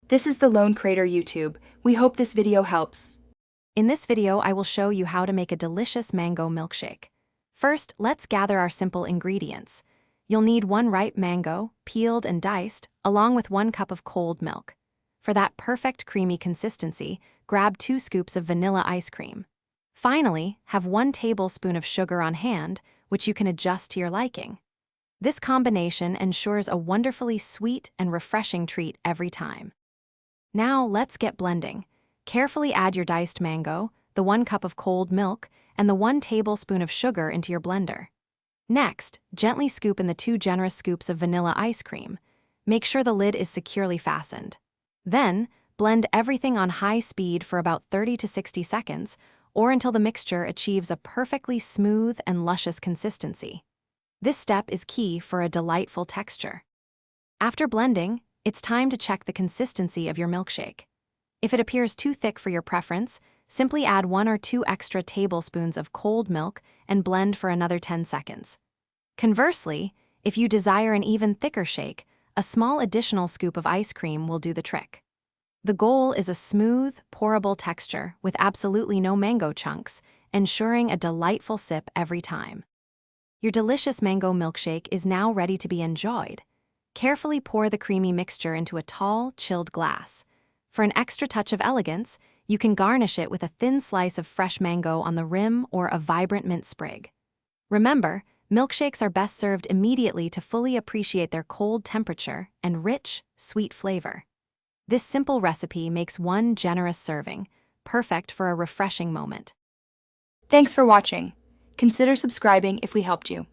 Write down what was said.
This is the Lone Crater YouTube. We hope this video helps. In this video, I will show you how to make a delicious mango milkshake. First, let's gather our simple ingredients. You'll need 1 ripe mango, peeled and diced, along with 1 cup of cold milk. For that perfect creamy consistency, grab 2 scoops of vanilla ice cream. Finally, have 1 tablespoon of sugar on hand, which you can adjust to your liking. This combination ensures a wonderfully sweet and refreshing treat every time. Now let's get blending. Carefully add your diced mango, the 1 cup of cold milk, and the 1 tablespoon of sugar into your blender. Next, gently scoop in the 2 generous scoops of vanilla ice cream. Make sure the lid is securely fastened. Then, blend everything on high speed for about 30 to 60 seconds, or until the mixture achieves a perfectly smooth and luscious consistency. This step is key for a delightful texture. After blending, it's time to check the consistency of your milkshake. If it appears too thick for your preference, simply add 1 or 2 extra tablespoons of cold milk and blend for another 10 seconds. Conversely, if you desire an even thicker shake, a small additional scoop of ice cream will do the trick. The goal is a smooth, pourable texture with absolutely no mango chunks, ensuring a delightful sip every time. Your delicious mango milkshake is now ready to be enjoyed. Carefully pour the creamy mixture into a tall, chilled glass. For an extra touch of elegance, you can garnish it with a thin slice of fresh mango on the rim or a vibrant mint sprig. Remember, milkshakes are best served immediately to fully appreciate their cold temperature and rich, sweet flavor. This simple recipe makes one generous serving, perfect for a refreshing moment. Thanks for watching. Consider subscribing if we helped you.